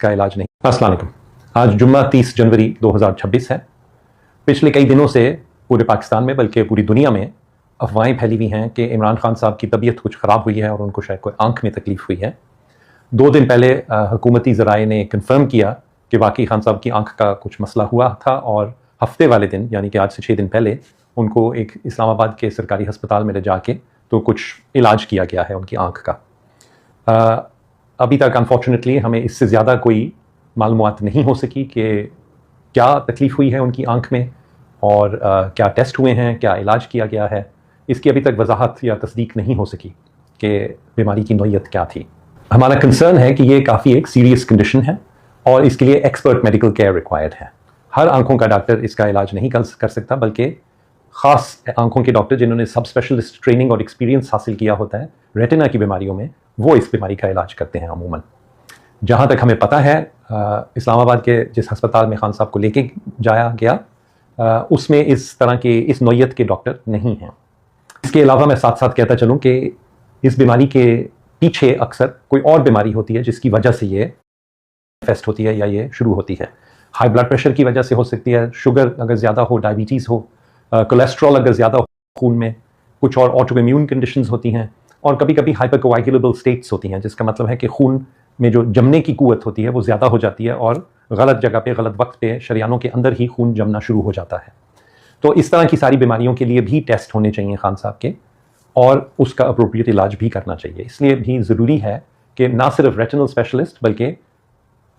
इसका इलाज नहीं। अस्सलाम वालेकुम। आज जुम्मा 30 जनवरी 2026 है। पिछले कई दिनों से पूरे पाकिस्तान में बल्कि पूरी दुनिया में अफवाहें फैली हुई हैं कि इमरान खान साहब की तबीयत कुछ ख़राब हुई है और उनको शायद कोई आंख में तकलीफ़ हुई है। 2 दिन पहले हुकूमती ज़राए ने कन्फर्म किया कि वाकई खान साहब की आंख का कुछ मसला हुआ था और हफ्ते वाले दिन यानी कि आज से 6 दिन पहले उनको एक इस्लामाबाद के सरकारी अस्पताल में ले जाके तो कुछ इलाज किया गया है उनकी आंख का। अभी तक अनफॉर्चुनेटली हमें इससे ज़्यादा कोई मालूमात नहीं हो सकी कि क्या तकलीफ़ हुई है उनकी आंख में और क्या टेस्ट हुए हैं, क्या इलाज किया गया है। इसकी अभी तक वजाहत या तस्दीक नहीं हो सकी कि बीमारी की नौइयत क्या थी। हमारा कंसर्न है कि ये काफ़ी एक सीरियस कंडीशन है और इसके लिए एक्सपर्ट मेडिकल केयर रिक्वायर्ड है। हर आंखों का डॉक्टर इसका इलाज नहीं कर सकता, बल्कि ख़ास आंखों के डॉक्टर जिन्होंने सब स्पेशलिस्ट ट्रेनिंग और एक्सपीरियंस हासिल किया होता है रेटिना की बीमारियों में, वो इस बीमारी का इलाज करते हैं अमूमन। जहाँ तक हमें पता है इस्लामाबाद के जिस अस्पताल में खान साहब को लेके जाया गया उसमें इस तरह के इस नौइयत के डॉक्टर नहीं हैं। इसके अलावा मैं साथ साथ कहता चलूँ कि इस बीमारी के पीछे अक्सर कोई और बीमारी होती है जिसकी वजह से ये फेस्ट होती है या ये शुरू होती है। हाई ब्लड प्रेशर की वजह से हो सकती है, शुगर अगर ज़्यादा हो, डायबिटीज़ हो, कोलेस्ट्रॉल अगर ज़्यादा हो खून में, कुछ और ऑटो इम्यून कंडीशंस होती हैं और कभी कभी हाइपरकोआगुलेबल स्टेट्स होती हैं, जिसका मतलब है कि खून में जो जमने की कुव्वत होती है वो ज़्यादा हो जाती है और गलत जगह पे गलत वक्त पे शरियानों के अंदर ही खून जमना शुरू हो जाता है। तो इस तरह की सारी बीमारियों के लिए भी टेस्ट होने चाहिए खान साहब के और उसका अप्रोप्रिएट इलाज भी करना चाहिए। इसलिए भी ज़रूरी है कि ना सिर्फ रेटिनल स्पेशलिस्ट बल्कि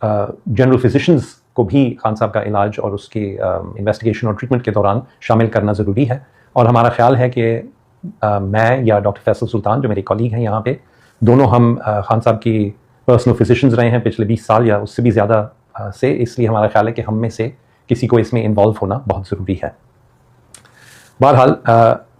जनरल फिजिशंस को भी खान साहब का इलाज और उसके इन्वेस्टिगेशन और ट्रीटमेंट के दौरान शामिल करना ज़रूरी है। और हमारा ख्याल है कि मैं या डॉक्टर फैसल सुल्तान जो मेरे कॉलीग हैं यहाँ पे, दोनों हम खान साहब की पर्सनल फिजिशंस रहे हैं पिछले 20 साल या उससे भी ज़्यादा से, इसलिए हमारा ख्याल है कि हम में से किसी को इसमें इन्वॉल्व होना बहुत ज़रूरी है। बहरहाल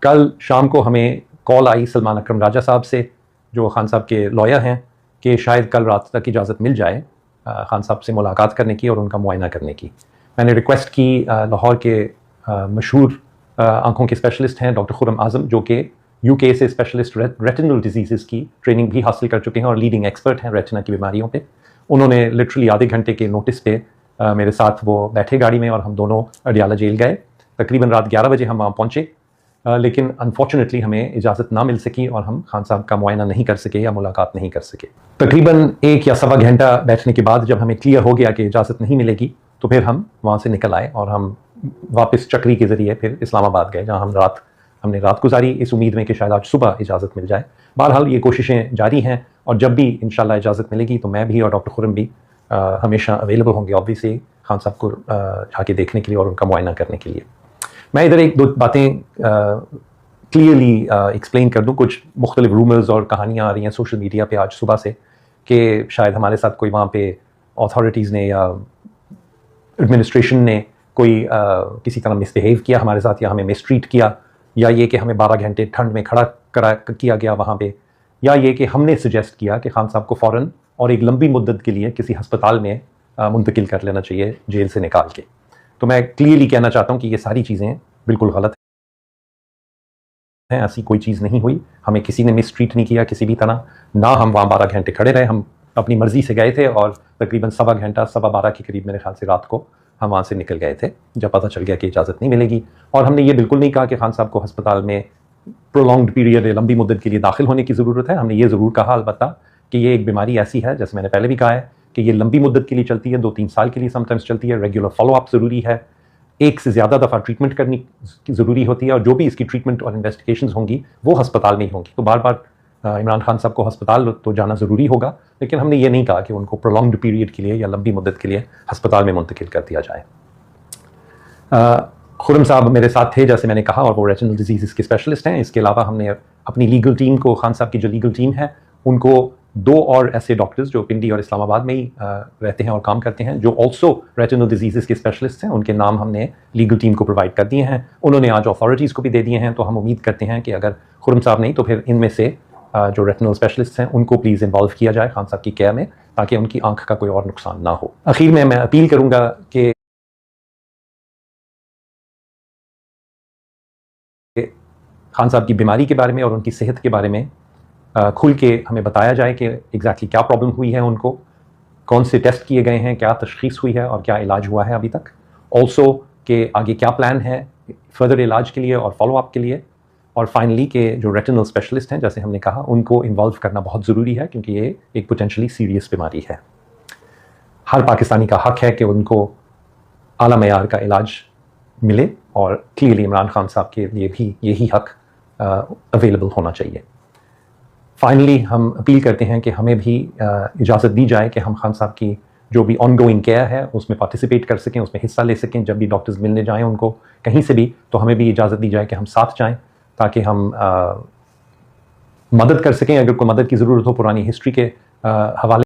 कल शाम को हमें कॉल आई सलमान अकरम राजा साहब से, जो खान साहब के लॉयर हैं, कि शायद कल रात तक इजाज़त मिल जाए खान साहब से मुलाकात करने की और उनका मुआयना करने की। मैंने रिक्वेस्ट की लाहौर के मशहूर आंखों के स्पेशलिस्ट हैं डॉक्टर खुर्रम आज़म, जो कि यूके से स्पेशलिस्ट रेटिनल डिजीज़ की ट्रेनिंग भी हासिल कर चुके हैं और लीडिंग एक्सपर्ट हैं रेटिना की बीमारियों पे। उन्होंने लिटरली आधे घंटे के नोटिस पे मेरे साथ वो बैठे गाड़ी में और हम दोनों अडियाला जेल गए। तकरीबन रात 11 बजे हम वहाँ पहुँचे, लेकिन अनफॉर्चुनेटली हमें इजाज़त ना मिल सकी और हम खान साहब का मुआयना नहीं कर सके या मुलाकात नहीं कर सके। तकरीबन 1 या सवा घंटा बैठने के बाद जब हमें क्लियर हो गया कि इजाज़त नहीं मिलेगी, तो फिर हम वहाँ से निकल आए और हम वापस चक्री के ज़रिए फिर इस्लामाबाद गए, जहाँ हमने रात गुजारी इस उम्मीद में कि शायद आज सुबह इजाज़त मिल जाए। बहरहाल ये कोशिशें जारी हैं और जब भी इंशाल्लाह इजाज़त मिलेगी तो मैं भी और डॉक्टर खुर्रम भी हमेशा अवेलेबल होंगे ऑब्वियसली खान साहब को जाके देखने के लिए और उनका मुआयना करने के लिए। मैं इधर 1-2 बातें क्लियरली एक्सप्लेन कर दूं। कुछ मुख्तलिफ रूमर्स और कहानियाँ आ रही हैं सोशल मीडिया पे आज सुबह से कि शायद हमारे साथ कोई वहाँ पे अथॉरिटीज़ ने या एडमिनिस्ट्रेशन ने कोई किसी तरह मिसबिहेव किया हमारे साथ या हमें मिसट्रीट किया, या ये कि हमें 12 घंटे ठंड में खड़ा किया गया वहाँ पे, या ये कि हमने सजेस्ट किया कि खान साहब को फ़ौरन और एक लंबी मुद्दत के लिए किसी हस्पताल में मुंतकिल कर लेना चाहिए जेल से निकाल के। तो मैं क्लियरली कहना चाहता हूँ कि ये सारी चीज़ें बिल्कुल गलत हैं। ऐसी कोई चीज़ नहीं हुई, हमें किसी ने मिसट्रीट नहीं किया किसी भी तरह, ना हम वहाँ 12 घंटे खड़े रहे। हम अपनी मर्ज़ी से गए थे और तकरीबन सवा घंटा 12:15 के करीब मेरे ख्याल से रात को हम वहाँ से निकल गए थे जब पता चल गया कि इजाज़त नहीं मिलेगी। और हमने ये बिल्कुल नहीं कहा कि खान साहब को अस्पताल में प्रोलॉन्ग्ड पीरियड लंबी मुद्दत के लिए दाखिल होने की ज़रूरत है। हमने ये ज़रूर कहा अलबत्ता कि ये एक बीमारी ऐसी है, जैसे मैंने पहले भी कहा है, कि ये लंबी मुद्दत के लिए चलती है, 2-3 साल के लिए समटाइम्स चलती है। रेगुलर फॉलोअप ज़रूरी है, एक से ज़्यादा दफ़ा ट्रीटमेंट करनी ज़रूरी होती है और जो भी इसकी ट्रीटमेंट और इन्वेस्टिगेशंस होंगी वो अस्पताल में ही होंगी। तो बार बार इमरान खान साहब को अस्पताल तो जाना ज़रूरी होगा, लेकिन हमने ये नहीं कहा कि उनको प्रोलॉन्ग्ड पीरियड के लिए या लंबी मुद्दत के लिए अस्पताल में मुंतकिल कर दिया जाए। खुर्रम साहब मेरे साथ थे जैसे मैंने कहा, और वो रेटिनल डिजीज़ के स्पेशलिस्ट हैं। इसके अलावा हमने अपनी लीगल टीम को, खान साहब की जो लीगल टीम है उनको 2 और ऐसे डॉक्टर्स जो पिंडी और इस्लामाबाद में ही रहते हैं और काम करते हैं, जो ऑल्सो रेटिनल डिजीज़ के स्पेशलिस्ट हैं, उनके नाम हमने लीगल टीम को प्रोवाइड कर दिए हैं। उन्होंने आज अथॉरिटीज़ को भी दे दिए हैं। तो हम उम्मीद करते हैं कि अगर खुर्रम साहब नहीं तो फिर इनमें से जो रेटिनल स्पेशलिस्ट हैं उनको प्लीज़ इन्वॉल्व किया जाए खान साहब की केयर में, ताकि उनकी आंख का कोई और नुकसान ना हो। आखिर में मैं अपील करूँगा कि खान साहब की बीमारी के बारे में और उनकी सेहत के बारे में खुल के हमें बताया जाए कि एग्जैक्टली क्या प्रॉब्लम हुई है उनको, कौन से टेस्ट किए गए हैं, क्या तशखीस हुई है और क्या इलाज हुआ है अभी तक, ऑल्सो कि आगे क्या प्लान है फर्दर इलाज के लिए और फॉलोअप के लिए, और फाइनली के जो रेटिनल स्पेशलिस्ट हैं जैसे हमने कहा उनको इन्वॉल्व करना बहुत ज़रूरी है क्योंकि ये एक पोटेंशली सीरियस बीमारी है। हर पाकिस्तानी का हक है कि उनको आला मयार का इलाज मिले और क्लियरली इमरान खान साहब के लिए भी यही हक अवेलेबल होना चाहिए। फाइनली हम अपील करते हैं कि हमें भी इजाज़त दी जाए कि हम खान साहब की जो भी ऑनगोइंग केयर है उसमें पार्टिसिपेट कर सकें, उसमें हिस्सा ले सकें। जब भी डॉक्टर्स मिलने जाएं उनको कहीं से भी, तो हमें भी इजाज़त दी जाए कि हम साथ जाएं ताकि हम मदद कर सकें अगर कोई मदद की ज़रूरत हो पुरानी हिस्ट्री के हवाले